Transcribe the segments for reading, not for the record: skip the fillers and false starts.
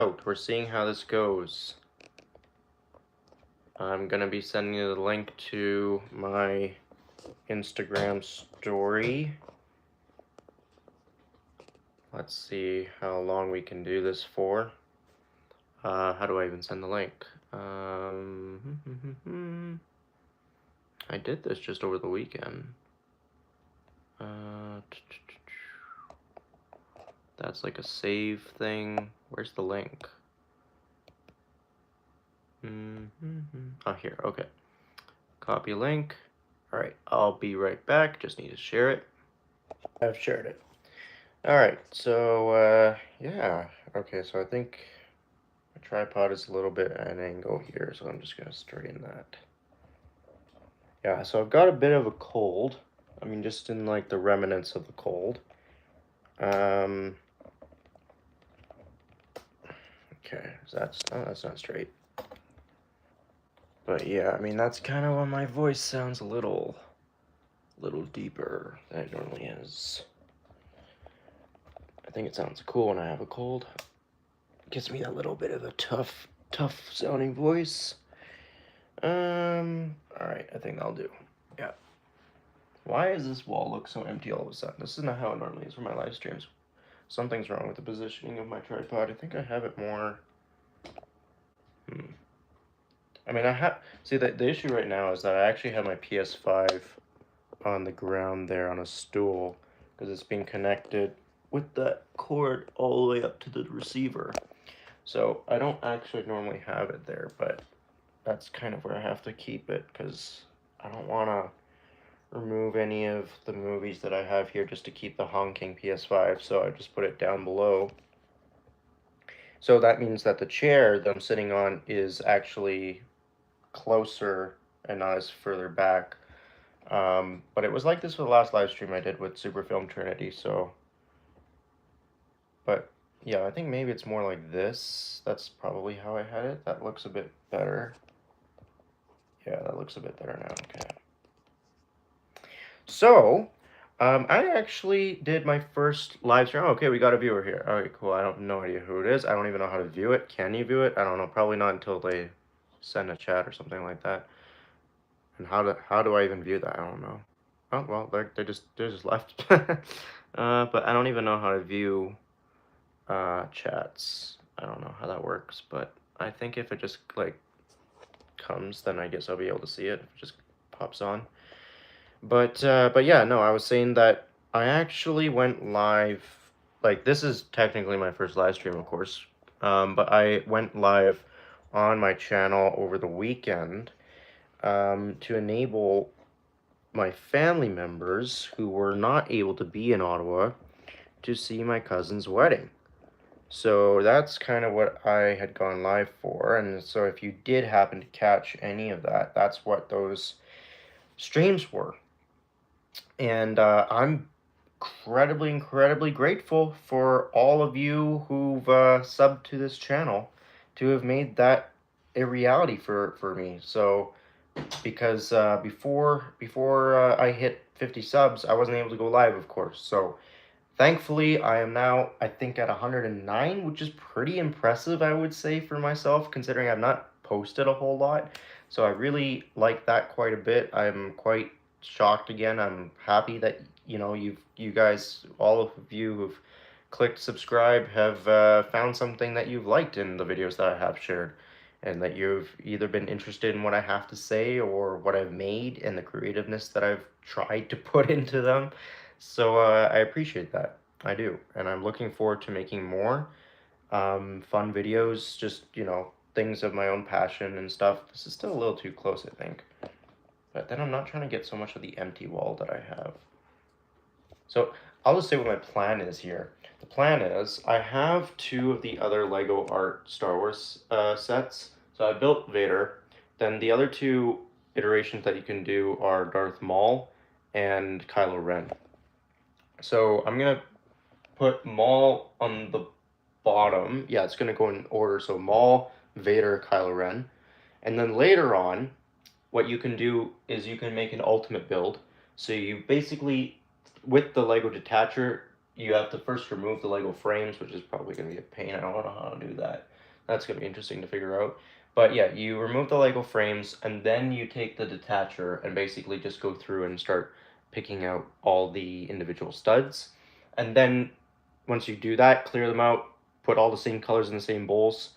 We're seeing how this goes. I'm gonna be sending you the link to my Instagram story. Let's see how long we can do this for. How do I even send the link? I did this just over the weekend. That's like a save thing. Where's the link? Oh, here, okay. Copy link. Alright, I'll be right back. Just need to share it. I've shared it. Alright, so, yeah. Okay, so I think my tripod is a little bit at an angle here, so I'm just gonna straighten that. Yeah, so I've got a bit of a cold. I mean, just in like the remnants of the cold. Okay, so that's not straight. But yeah, I mean, that's kind of why my voice sounds a little deeper than it normally is. I think it sounds cool when I have a cold. It gives me that little bit of a tough sounding voice. Alright, I think that'll do. Yeah. Why does this wall look so empty all of a sudden? This is not how it normally is for my live streams. Something's wrong with the positioning of my tripod. I think I have it more... I mean, see, the issue right now is that I actually have my PS5 on the ground there on a stool because it's being connected with that cord all the way up to the receiver. So I don't actually normally have it there, but that's kind of where I have to keep it because I don't want to remove any of the movies that I have here just to keep the honking PS5, so I just put it down below. So that means that the chair that I'm sitting on is actually closer and not as further back. But it was like this for the last live stream I did with Superfilm Trinity, so... But, yeah, I think maybe it's more like this. That's probably how I had it. That looks a bit better. Yeah, that looks a bit better now, okay. So, I actually did my first live stream. Okay, we got a viewer here. Alright, cool. I have no idea who it is. I don't even know how to view it. Can you view it? I don't know. Probably not until they send a chat or something like that. And how do I even view that? I don't know. Oh, well, they just left. But I don't even know how to view chats. I don't know how that works, but I think if it just like comes, then I guess I'll be able to see it. If it just pops on. But yeah, no, I was saying that I actually went live. Like, this is technically my first live stream, of course. But I went live on my channel over the weekend to enable my family members who were not able to be in Ottawa to see my cousin's wedding. So that's kind of what I had gone live for. And so if you did happen to catch any of that, that's what those streams were. And I'm incredibly grateful for all of you who've subbed to this channel to have made that a reality for me. So because before I hit 50 subs, I wasn't able to go live, of course. So thankfully, I am now, I think, at 109, which is pretty impressive, I would say, for myself, considering I've not posted a whole lot. So I really like that quite a bit. I'm quite shocked again. I'm happy that, you know, you guys, all of you who've clicked subscribe have found something that you've liked in the videos that I have shared, and that you've either been interested in what I have to say or what I've made and the creativeness that I've tried to put into them. So I appreciate that. I do. And I'm looking forward to making more fun videos, just, you know, things of my own passion and stuff. This is still a little too close, I think. But then I'm not trying to get so much of the empty wall that I have. So I'll just say what my plan is here. The plan is I have 2 of the other Lego Art Star Wars sets. So I built Vader. Then the other 2 iterations that you can do are Darth Maul and Kylo Ren. So I'm going to put Maul on the bottom. Yeah, it's going to go in order. So Maul, Vader, Kylo Ren. And then later on, what you can do is you can make an ultimate build. So you basically, with the Lego detacher, you have to first remove the Lego frames, which is probably going to be a pain. I don't know how to do that. That's gonna be interesting to figure out. But yeah, you remove the Lego frames and then you take the detacher and basically just go through and start picking out all the individual studs. And then once you do that, clear them out, put all the same colors in the same bowls.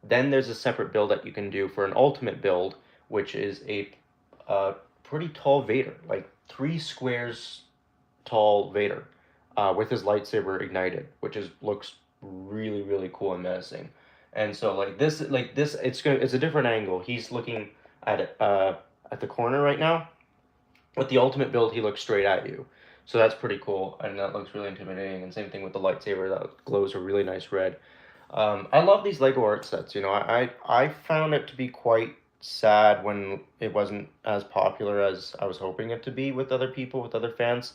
Then there's a separate build that you can do for an ultimate build, which is a pretty tall Vader, like 3 squares tall Vader, with his lightsaber ignited, which is looks really cool and menacing. And so like this, it's a different angle. He's looking at it at the corner right now. With the ultimate build, he looks straight at you. So that's pretty cool, and that looks really intimidating. And same thing with the lightsaber, that glows a really nice red. I love these Lego art sets. You know, I found it to be quite sad when it wasn't as popular as I was hoping it to be with other people, with other fans,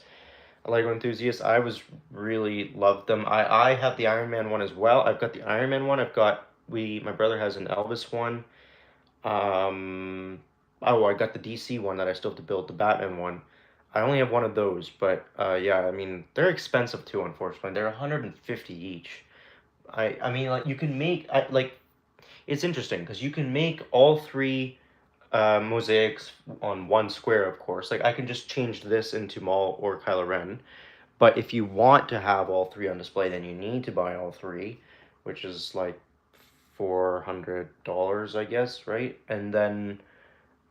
Lego enthusiasts. I was really loved them. I have the Iron Man one as well. I've got the Iron Man one. I've got my brother has an Elvis one. Oh, I got the DC one that I still have to build, the Batman one. I only have one of those, but yeah, I mean, they're expensive too, unfortunately. They're 150 each. I mean, like, you can make, like, it's interesting because you can make all three mosaics on one square, of course. Like, I can just change this into Maul or Kylo Ren. But if you want to have all three on display, then you need to buy all three, which is like $400, I guess, right?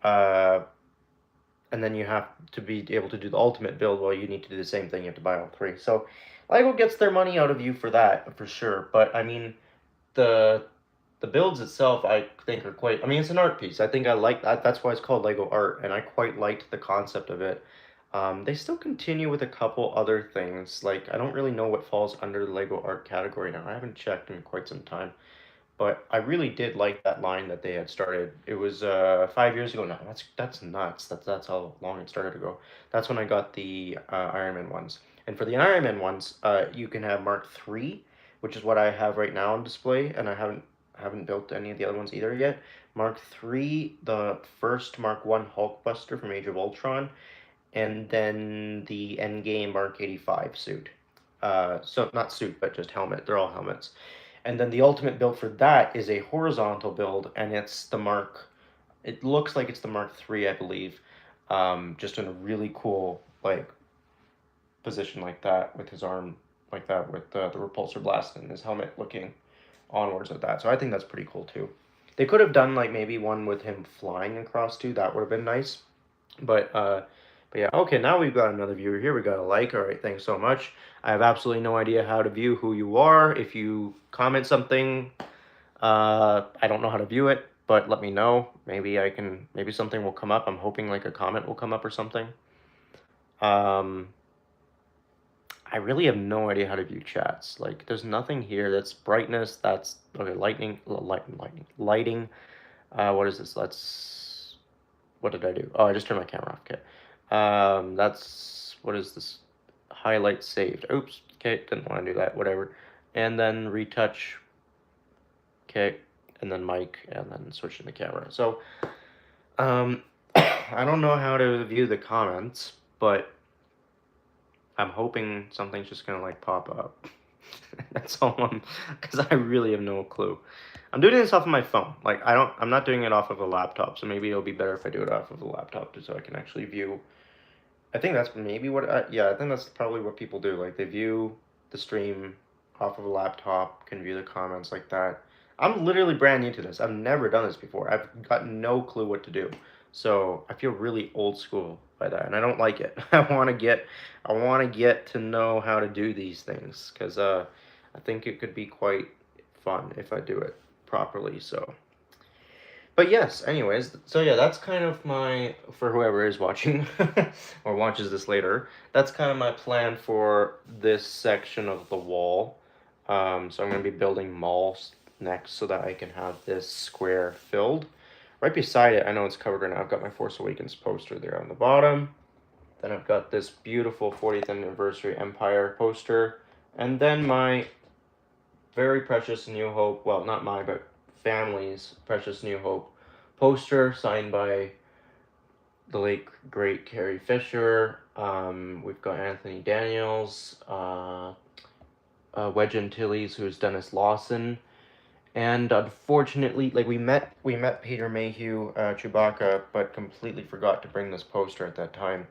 Uh, and then you have to be able to do the ultimate build. Well, you need to do the same thing. You have to buy all three. So Lego gets their money out of you for that, for sure. But I mean, the the builds itself, I think, are quite. I mean, it's an art piece. I think I like that. That's why it's called Lego art, and I quite liked the concept of it. They still continue with a couple other things. Like, I don't really know what falls under the Lego art category now. I haven't checked in quite some time. But I really did like that line that they had started. It was 5 years ago now. That's nuts. That's how long it started ago. That's when I got the Iron Man ones. And for the Iron Man ones, you can have Mark III, which is what I have right now on display, and I haven't built any of the other ones either yet. Mark III, the first Mark I Hulkbuster from Age of Ultron, and then the Endgame Mark 85 suit. So not suit, but just helmet. They're all helmets. And then the ultimate build for that is a horizontal build, and it's the Mark. It looks like it's the Mark III, I believe, just in a really cool like position like that, with his arm like that, with the repulsor blast and his helmet looking onwards at that. So I think that's pretty cool too. They could have done like maybe one with him flying across too. That would have been nice. But yeah, okay, now we've got another viewer here. We got a like. All right, thanks so much. I have absolutely no idea how to view who you are. If you comment something, I don't know how to view it, but let me know. Maybe something will come up. I'm hoping like a comment will come up or something. Um, I really have no idea how to view chats. Like, there's nothing here. That's brightness. That's okay. Lighting. What is this? What did I do? Oh, I just turned my camera off. Okay. What is this? Highlight saved. Oops. Okay, didn't want to do that. Whatever. And then retouch. Okay. And then mic, and then switching the camera. So, I don't know how to view the comments, but I'm hoping something's just gonna like pop up. That's all because I really have no clue. I'm doing this off of my phone. Like, I'm not doing it off of a laptop, so maybe it'll be better if I do it off of a laptop, just so I can actually view. I think that's maybe yeah, I think that's probably what people do. Like, they view the stream off of a laptop, can view the comments like that. I'm literally brand new to this. I've never done this before. I've got no clue what to do. So I feel really old school by that, and I don't like it. I want to get to know how to do these things, because I think it could be quite fun if I do it properly. So, but yes, anyways, so yeah, that's kind of for whoever is watching or watches this later, that's kind of my plan for this section of the wall. So I'm going to be building malls next so that I can have this square filled. Right beside it, I know it's covered right now, I've got my Force Awakens poster there on the bottom. Then I've got this beautiful 40th anniversary Empire poster. And then my very precious New Hope, well, not my, but family's precious New Hope poster signed by the late great Carrie Fisher. We've got Anthony Daniels, Wedge Antilles, who's Dennis Lawson, And unfortunately, like we met Peter Mayhew, Chewbacca, but completely forgot to bring this poster at that time.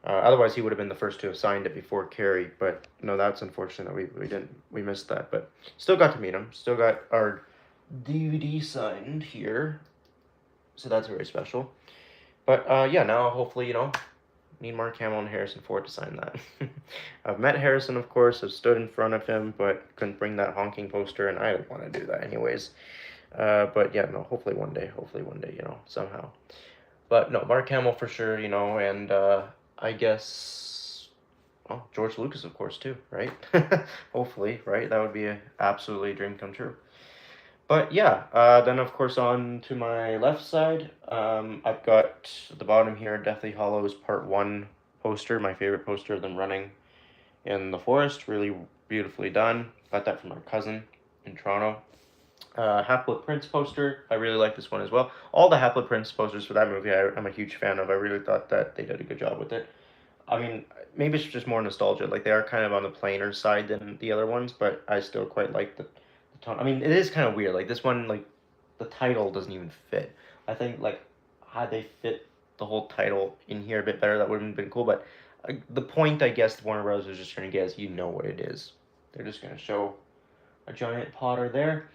Otherwise, he would have been the first to have signed it before Carrie. But no, that's unfortunate that we missed that. But still got to meet him. Still got our DVD signed here, so that's very special. But yeah, now hopefully need Mark Hamill and Harrison Ford to sign that. I've met Harrison, of course. I've stood in front of him, but couldn't bring that honking poster, and I didn't want to do that anyways. But yeah, no, hopefully one day, somehow. But no, Mark Hamill for sure, and I guess, well, George Lucas, of course, too, right? Hopefully, right? That would be a absolutely a dream come true. But yeah, then of course on to my left side, I've got at the bottom here, Deathly Hollows Part 1 poster, my favorite poster of them running in the forest, really beautifully done. Got that from our cousin in Toronto. Half-Blood Prince poster, I really like this one as well. All the Half-Blood Prince posters for that movie I'm a huge fan of. I really thought that they did a good job with it. I mean, maybe it's just more nostalgia. Like, they are kind of on the plainer side than the other ones, but I still quite like the tone. I mean, it is kind of weird. Like, this one, like, the title doesn't even fit. I think, like, had they fit the whole title in here a bit better, that would have been cool. But the point, I guess, Warner Bros. Was just trying to get is, you know what it is. They're just going to show a giant Potter there.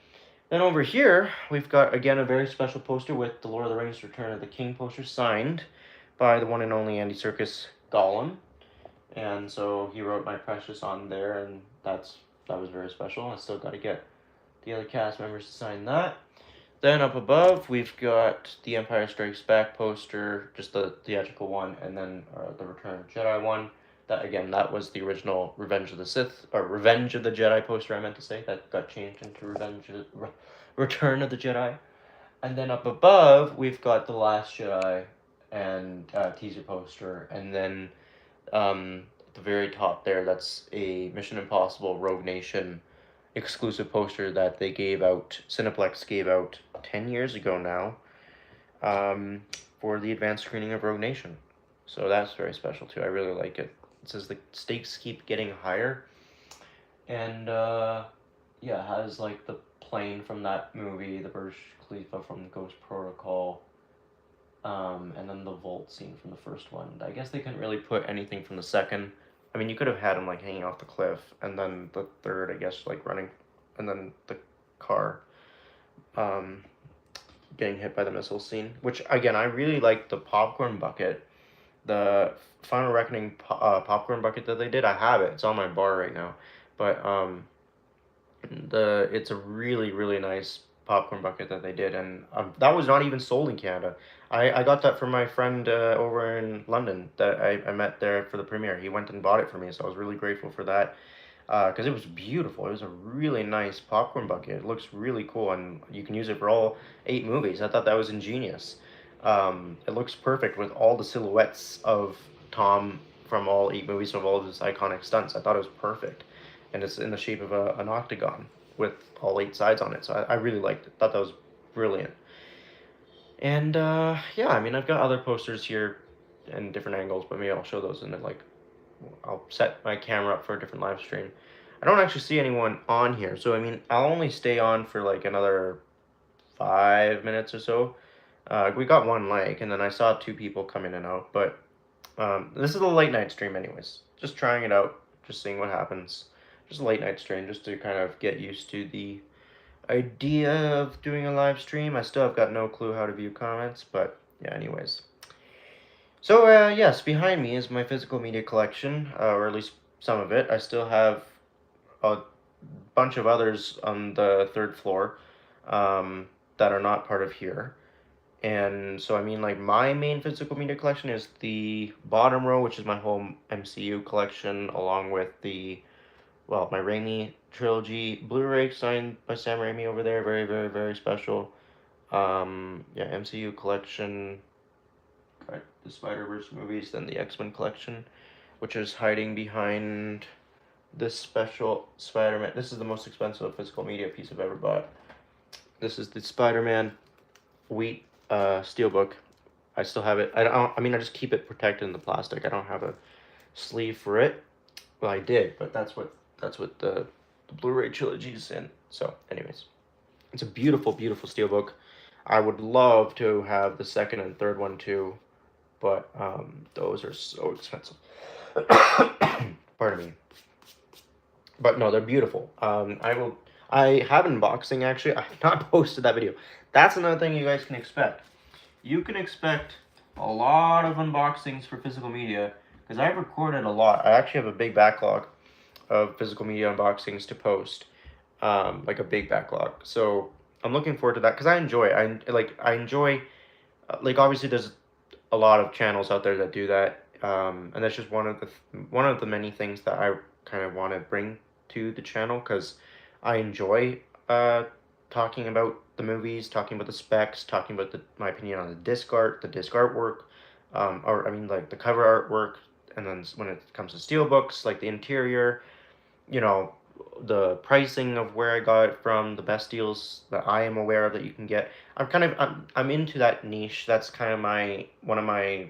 Then over here, we've got, again, a very special poster with the Lord of the Rings Return of the King poster signed by the one and only Andy Serkis Gollum. And so he wrote My Precious on there, and that was very special. I still got to get the other cast members to sign that. Then up above, we've got the Empire Strikes Back poster, just the theatrical one, and then the Return of the Jedi one. That was the original Revenge of the Sith, or Revenge of the Jedi poster, I meant to say. That got changed into Return of the Jedi. And then up above, we've got The Last Jedi and teaser poster. And then at the very top there, that's a Mission Impossible Rogue Nation exclusive poster that they gave out, Cineplex gave out 10 years ago now, for the advanced screening of Rogue Nation. So that's very special too. I really like it. It says the stakes keep getting higher, and yeah, it has like the plane from that movie, the Burj Khalifa from Ghost Protocol, and then the vault scene from the first one. I guess they couldn't really put anything from the second. I mean, you could have had him like hanging off the cliff, and then the third, I guess, like running, and then the car getting hit by the missile scene. Which again, I really like the popcorn bucket. The Final Reckoning popcorn bucket that they did, I have it. It's on my bar right now. But it's a really, really nice popcorn bucket that they did, and that was not even sold in Canada. I got that from my friend over in London that I met there for the premiere. He went and bought it for me, so I was really grateful for that. Because it was beautiful. It was a really nice popcorn bucket. It looks really cool, and you can use it for all 8 movies. I thought that was ingenious. It looks perfect with all the silhouettes of Tom from all 8 movies, of all of his iconic stunts. I thought it was perfect. And it's in the shape of an octagon with all 8 sides on it. So I really liked it. Thought that was brilliant. And yeah, I mean, I've got other posters here in different angles, but maybe I'll show those in like, I'll set my camera up for a different live stream. I don't actually see anyone on here, so I mean, I'll only stay on for like another 5 minutes or so. We got 1 like, and then I saw 2 people come in and out, but this is a late night stream anyways. Just trying it out, just seeing what happens. Just a late night stream, just to kind of get used to the idea of doing a live stream. I still have got no clue how to view comments, but yeah, anyways. So, yes, behind me is my physical media collection, or at least some of it. I still have a bunch of others on the 3rd floor that are not part of here. And so, I mean, like, my main physical media collection is the bottom row, which is my whole MCU collection, along with my Raimi trilogy Blu-ray signed by Sam Raimi over there. Very, very, very special. Yeah, MCU collection. Got the Spider-Verse movies, then the X-Men collection, which is hiding behind this special Spider-Man. This is the most expensive physical media piece I've ever bought. This is the Spider-Man Wheat Steelbook. I still have it. I mean, I just keep it protected in the plastic. I don't have a sleeve for it. Well, I did, but that's what the Blu-ray trilogy is in. So, anyways. It's a beautiful, beautiful steelbook. I would love to have the second and third one too, but those are so expensive. Pardon me. But no, they're beautiful. I will. I have an unboxing actually. I have not posted that video. That's another thing you guys can expect. You can expect a lot of unboxings for physical media because I've recorded a lot. I actually have a big backlog of physical media unboxings to post, like a big backlog. So I'm looking forward to that because I enjoy it. I enjoy like obviously there's a lot of channels out there that do that, and that's just one of the many things that I kind of want to bring to the channel because I enjoy talking about the movies, talking about the specs, talking about my opinion on the disc art, the disc artwork, or I mean like the cover artwork, and then when it comes to steelbooks, like the interior, you know, the pricing of where I got it from, the best deals that I am aware of that you can get. I'm into that niche. That's kind of my one of my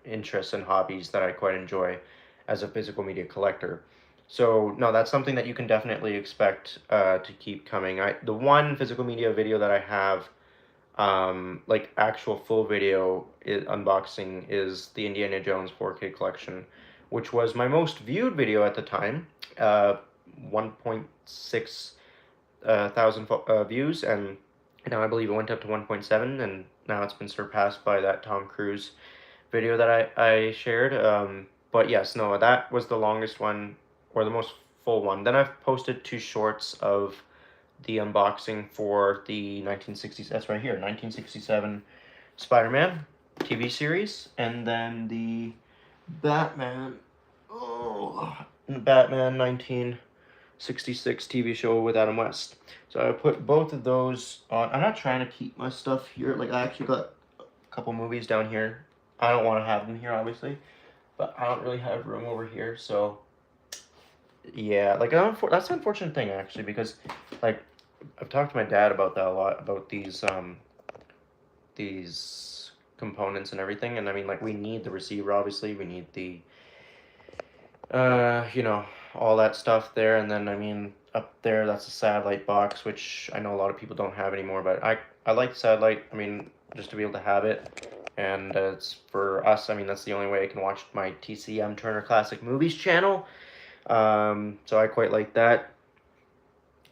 interests and hobbies that I quite enjoy as a physical media collector. So no, that's something that you can definitely expect to keep coming. The one physical media video that I have, like actual full video unboxing, is the Indiana Jones 4K collection, which was my most viewed video at the time, 1.6 thousand views, and now I believe it went up to 1.7, and now it's been surpassed by that Tom Cruise video that I shared. But yes, no, that was the longest one, or the most full one. Then I've posted two shorts of the unboxing for the 1960s, that's right here, 1967 Spider-Man TV series, and then the Batman, Batman 1966 TV show with Adam West. So I put both of those on. I'm not trying to keep my stuff here. Like I actually got a couple movies down here. I don't want to have them here, obviously, but I don't really have room over here. So yeah, like that's an unfortunate thing actually because, like, I've talked to my dad about that a lot about these components and everything, and I mean like we need the receiver obviously, we need the you know, all that stuff there, and then I mean up there that's a satellite box, which I know a lot of people don't have anymore, but I like satellite. I mean, just to be able to have it, and it's for us. I mean, that's the only way I can watch my TCM Turner Classic Movies channel. So I quite like that.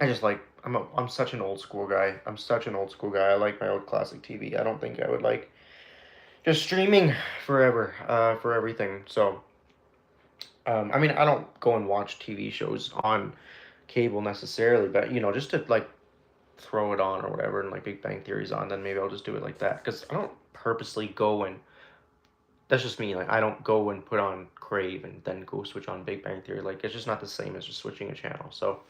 I just like I'm such an old school guy. I'm such an old school guy. I like my old classic TV. I don't think I would like just streaming forever for everything. So I mean, I don't go and watch TV shows on cable necessarily, but you know, just to like throw it on or whatever, and like Big Bang Theory's on, then maybe I'll just do it like that. Because I don't purposely go and that's just me. Like I don't go and put on Crave and then go switch on Big Bang Theory. Like it's just not the same as just switching a channel. So,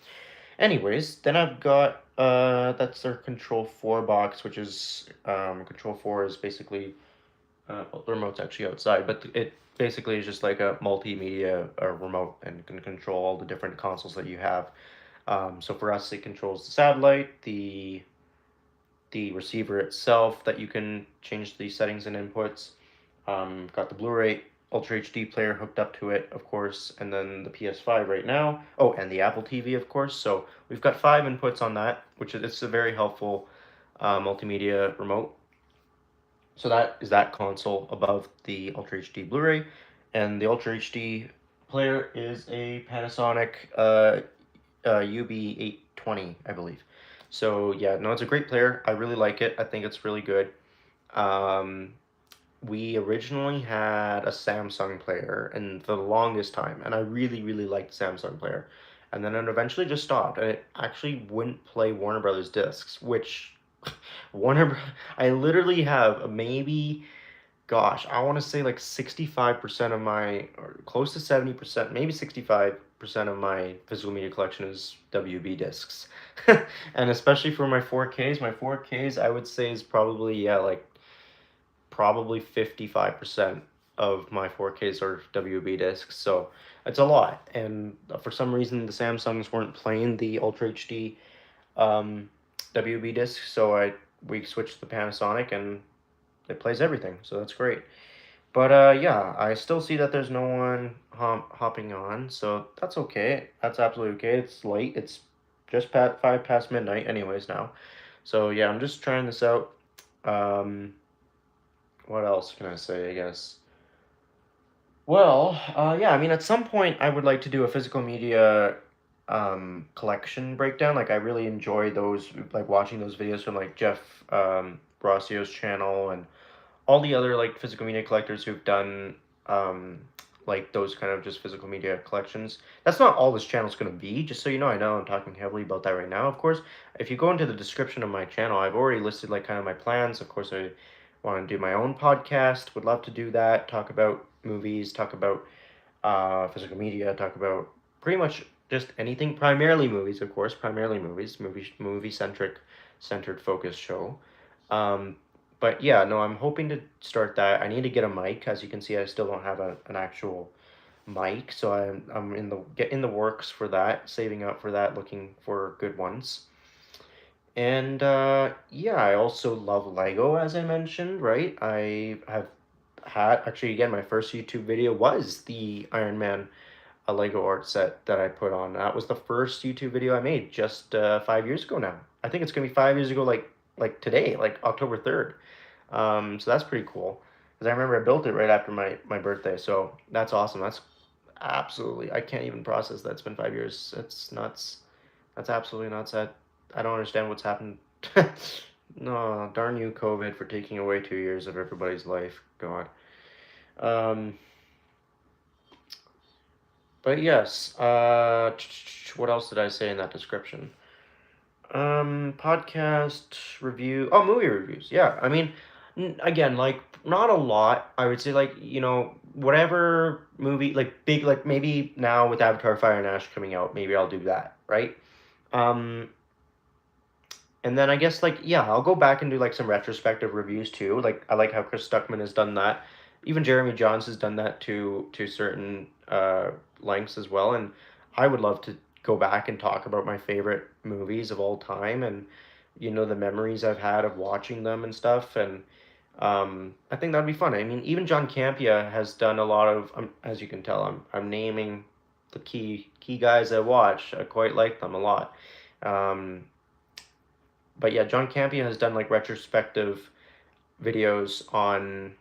anyways, then I've got that's their Control 4 box, which is Control 4 is basically well, the remote's actually outside, but it basically is just like a multimedia remote and can control all the different consoles that you have. So for us, it controls the satellite, the receiver itself that you can change the settings and inputs. Got the Blu-ray Ultra HD player hooked up to it, of course, and then the PS5 right now. Oh, and the Apple TV, of course. So we've got 5 inputs on that, which is it's a very helpful multimedia remote. So that is that console above the Ultra HD Blu-ray, and the Ultra HD player is a Panasonic UB820, I believe. So yeah, no, it's a great player. I really like it. I think it's really good. Um, we originally had a Samsung player, and for the longest time, and I really, really liked Samsung player. And then it eventually just stopped, and it actually wouldn't play Warner Brothers discs, which Warner, I literally have maybe, gosh, I want to say like 65% of my, or close to 70%, maybe 65% of my physical media collection is WB discs. And especially for my 4Ks, I would say is probably, yeah, like probably 55% of my 4Ks are WB discs. So it's a lot. And for some reason, the Samsungs weren't playing the Ultra HD um, WB disc, so we switched to the Panasonic and it plays everything, so that's great. But yeah, I still see that there's no one hopping on, so that's okay. That's absolutely okay. It's late. It's just 5 past midnight, anyways now. So yeah, I'm just trying this out. Um, what else can I say? I guess. Well, yeah, I mean, at some point, I would like to do a physical media collection breakdown. Like, I really enjoy those, like watching those videos from like Jeff Brossio's channel and all the other like physical media collectors who've done um, like those kind of just physical media collections. That's not all this channel's going to be, just so you know. I know I'm talking heavily about that right now. Of course, if you go into the description of my channel, I've already listed like kind of my plans. Of course, I want to do my own podcast. Would love to do that. Talk about movies. Talk about physical media. Talk about pretty much just anything. Primarily movies, of course. Primarily movies. Movie centered focus show. Um, but yeah, no, I'm hoping to start that. I need to get a mic. As you can see, I still don't have an actual mic, so I'm in the works for that, saving up for that, looking for good ones. And yeah, I also love Lego, as I mentioned, right? I have had actually again my first YouTube video was the Iron Man a Lego art set that I put on. That was the first YouTube video I made just 5 years ago now. I think it's gonna be 5 years ago, like today, like October 3rd. So that's pretty cool because I remember I built it right after my birthday. So that's awesome. That's absolutely, I can't even process that it's been 5 years. That's nuts. That's absolutely nuts. I don't understand what's happened. No, darn you, COVID, for taking away 2 years of everybody's life. God. Um, but yes. What else did I say in that description? Podcast review. Oh, movie reviews. Yeah, I mean, again, like not a lot. I would say like whatever movie like big like maybe now with Avatar: Fire and Ash coming out, maybe I'll do that, right? Um, and then I guess like yeah, I'll go back and do like some retrospective reviews too. Like I like how Chris Stuckman has done that. Even Jeremy Johns has done that to certain lengths as well. And I would love to go back and talk about my favorite movies of all time and the memories I've had of watching them and stuff. And I think that'd be fun. I mean, even John Campia has done a lot of as you can tell, I'm naming the key guys I watch. I quite like them a lot. Um, but yeah, John Campia has done like retrospective videos on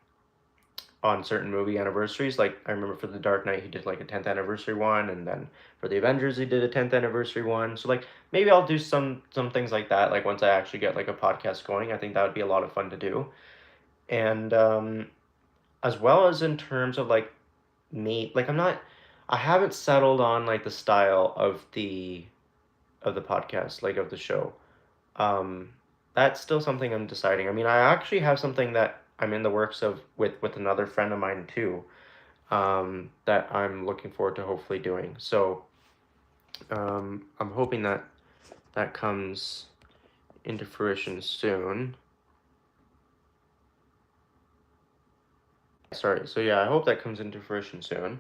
certain movie anniversaries. Like I remember for The Dark Knight, he did like a 10th anniversary one, and then for the Avengers, he did a 10th anniversary one. So like maybe I'll do some things like that. Like once I actually get like a podcast going, I think that would be a lot of fun to do. And as well as in terms of like me, like I haven't settled on like the style of the podcast, like of the show. Um, that's still something I'm deciding. I mean, I actually have something that I'm in the works of with another friend of mine too, that I'm looking forward to hopefully doing. So, I'm hoping that that comes into fruition soon. Sorry. So yeah, I hope that comes into fruition soon.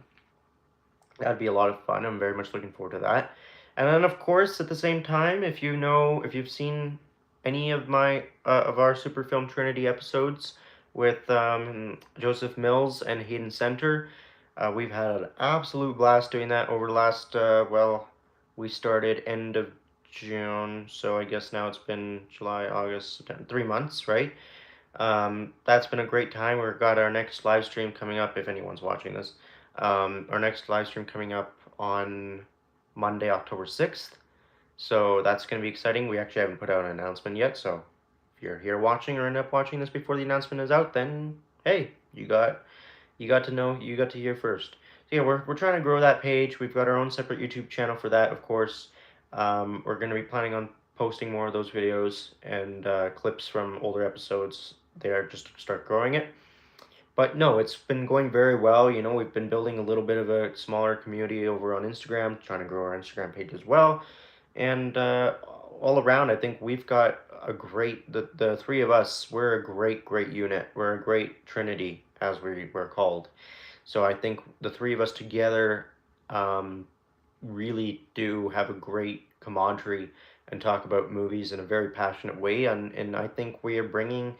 That'd be a lot of fun. I'm very much looking forward to that. And then, of course, at the same time, if you've seen any of of our Super Film Trinity episodes with Joseph Mills and Hayden Center, we've had an absolute blast doing that over the last, we started end of June, so I guess now it's been July, August, September, 3 months, right? That's been a great time. We've got our next live stream coming up if anyone's watching this. Our next live stream coming up on Monday, October 6th. So that's going to be exciting. We actually haven't put out an announcement yet. So if you're here watching or end up watching this before the announcement is out, then hey, you got to know, you got to hear first. So yeah, we're trying to grow that page. We've got our own separate YouTube channel for that, of course. We're going to be planning on posting more of those videos and clips from older episodes there just to start growing it. But no, it's been going very well. We've been building a little bit of a smaller community over on Instagram, trying to grow our Instagram page as well. And all around, I think we've got a great, the three of us, we're a great unit. We're a great trinity, as we're called. So I think the three of us together really do have a great camaraderie and talk about movies in a very passionate way. And I think we are bringing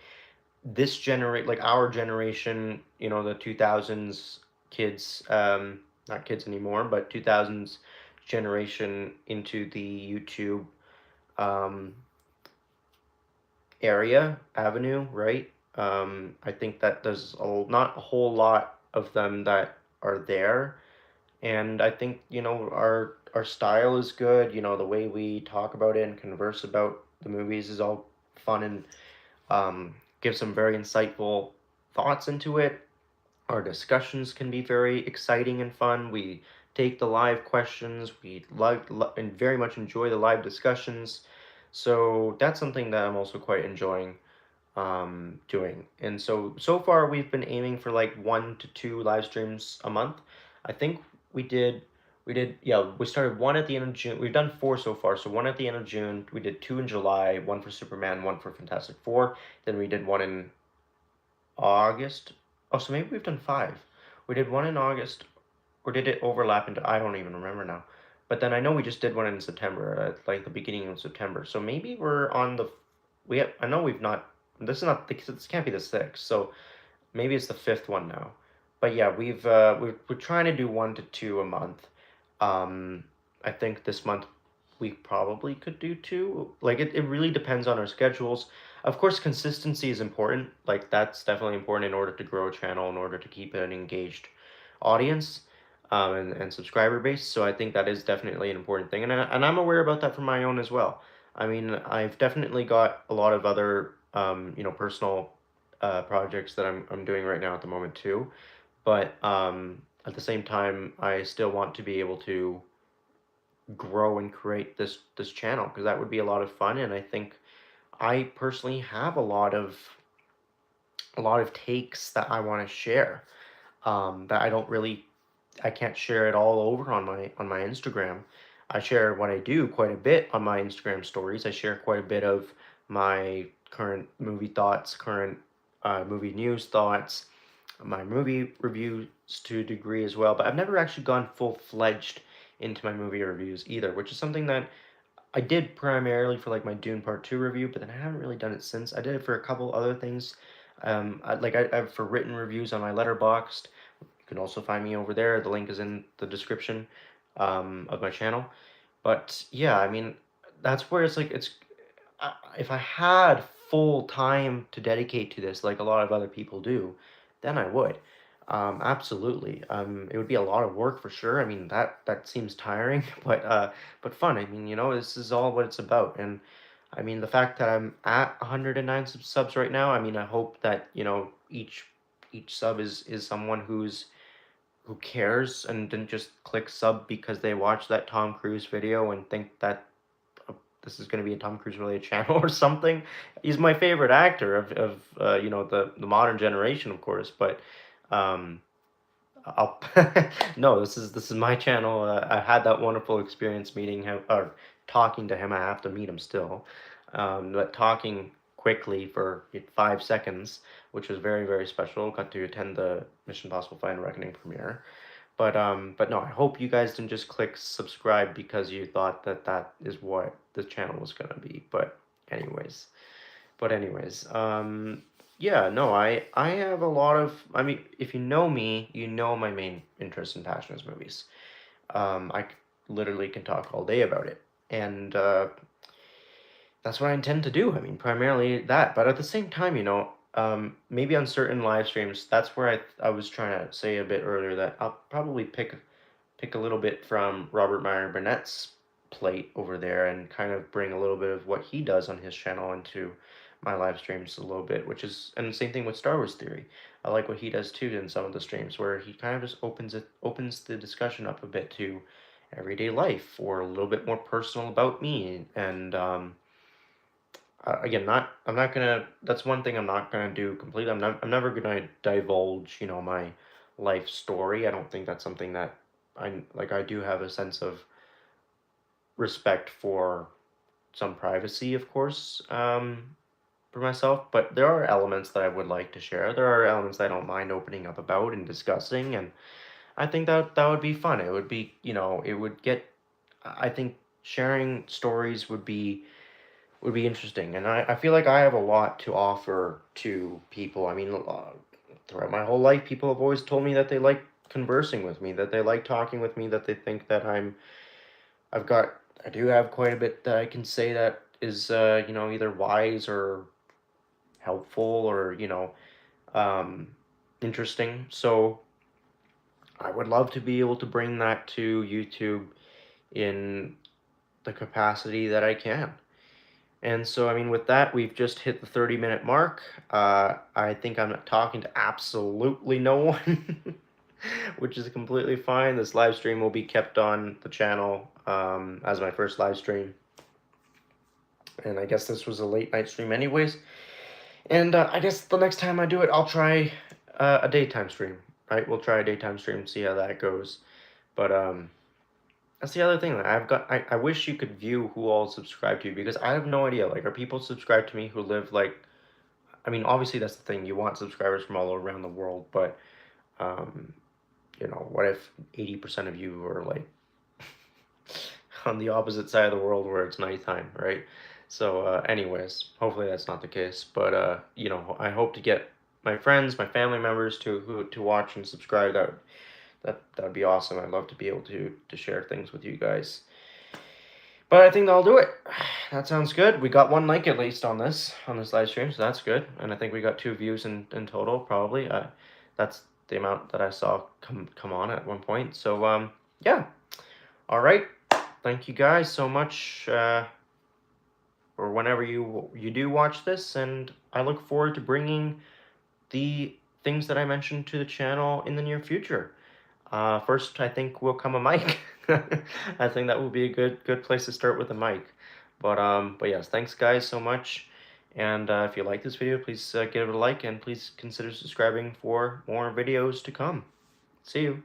like our generation, the 2000s kids, not kids anymore, but 2000s generation into the YouTube um, area avenue, right? I think that there's not a whole lot of them that are there, and I think our style is good. The way we talk about it and converse about the movies is all fun and give some very insightful thoughts into it. Our discussions can be very exciting and fun. We take the live questions. We and very much enjoy the live discussions. So that's something that I'm also quite enjoying doing. And so far we've been aiming for like 1 to 2 live streams a month. I think we did yeah, we started one at the end of June. We've done 4 so far. So one at the end of June, we did 2 in July, one for Superman, one for Fantastic Four. Then we did one in August. Oh, so maybe we've done 5. We did one in August, or did it overlap into? I don't even remember now. But then I know we just did one in September, at like the beginning of September. So maybe we're on the. I know we've not. This is not. This can't be the 6th. So maybe it's the 5th one now. But yeah, we're trying to do 1 to 2 a month. Um, I think this month we probably could do 2. Like it really depends on our schedules. Of course, consistency is important. Like that's definitely important in order to grow a channel, in order to keep an engaged audience, and subscriber base. So I think that is definitely an important thing, and I'm aware about that from my own as well. I mean, I've definitely got a lot of other personal projects that I'm doing right now at the moment too, but at the same time, I still want to be able to grow and create this channel because that would be a lot of fun, and I think I personally have a lot of takes that I want to share, that I can't share it all over on my Instagram. I share what I do quite a bit on my Instagram stories. I share quite a bit of my current movie thoughts, current movie news thoughts, my movie reviews to a degree as well. But I've never actually gone full-fledged into my movie reviews either, which is something that I did primarily for like my Dune Part 2 review, but then I haven't really done it since. I did it for a couple other things. I've for written reviews on my Letterboxd. You can also find me over there. The link is in the description of my channel. But yeah, I mean, that's where it's like if I had full time to dedicate to this, like a lot of other people do, then I would. Absolutely. It would be a lot of work for sure. I mean, that seems tiring, but fun. I mean, this is all what it's about. And I mean, the fact that I'm at 109 subs right now, I mean, I hope that, each sub is someone who cares and didn't just click sub because they watched that Tom Cruise video and think that this is going to be a Tom Cruise related channel or something. He's my favorite actor of the modern generation, of course, but um, I'll no, this is my channel. I had that wonderful experience meeting him or talking to him. I have to meet him still, but talking quickly for 5 seconds, which was very very special. Got to attend the Mission Impossible: Final Reckoning premiere. But no, I hope you guys didn't just click subscribe because you thought that that is what the channel was gonna be. But anyways, yeah, no, I have a lot of. I mean, if you know me, you know my main interest and passion is movies. Literally can talk all day about it, and that's what I intend to do. I mean, primarily that, but at the same time, maybe on certain live streams, that's where I was trying to say a bit earlier that I'll probably pick a little bit from Robert Meyer Burnett's plate over there and kind of bring a little bit of what he does on his channel into my live streams a little bit, which is, and the same thing with Star Wars Theory. I like what he does too in some of the streams where he kind of just opens the discussion up a bit to everyday life or a little bit more personal about me. And again, not I'm not gonna. That's one thing I'm not gonna do completely. I'm never gonna divulge, my life story. I don't think that's something that I like. I do have a sense of respect for some privacy, of course, for myself. But there are elements that I would like to share. There are elements I don't mind opening up about and discussing, and I think that would be fun. It would be, it would get. I think sharing stories would be interesting. And I feel like I have a lot to offer to people. I mean, throughout my whole life, people have always told me that they like conversing with me, that they like talking with me, that they think that I do have quite a bit that I can say that is you know, either wise or helpful or, you know, um, interesting. So I would love to be able to bring that to YouTube in the capacity that I can. And so, I mean, with that, we've just hit the 30-minute mark. I think I'm talking to absolutely no one, which is completely fine. This live stream will be kept on the channel as my first live stream. And I guess this was a late night stream anyways. And I guess the next time I do it, I'll try a daytime stream, right? We'll try a daytime stream, see how that goes. But that's the other thing. Like, I wish you could view who all subscribe to you, because I have no idea. Like, are people subscribed to me who live like? I mean, obviously that's the thing. You want subscribers from all around the world, but um, you know, what if 80% of you are like on the opposite side of the world where it's nighttime, right? So, anyways, hopefully that's not the case. But you know, I hope to get my friends, my family members to watch and subscribe. That'd be awesome. I'd love to be able to share things with you guys. But I think that'll do it. That sounds good. We got 1 like at least on this live stream, so that's good. And I think we got 2 views in total, probably. That's the amount that I saw come on at one point. So yeah. All right. Thank you guys so much for whenever you do watch this, and I look forward to bringing the things that I mentioned to the channel in the near future. First, I think will come a mic. I think that will be a good place to start with a mic. But yes, thanks guys so much. And if you like this video, please give it a like, and please consider subscribing for more videos to come. See you.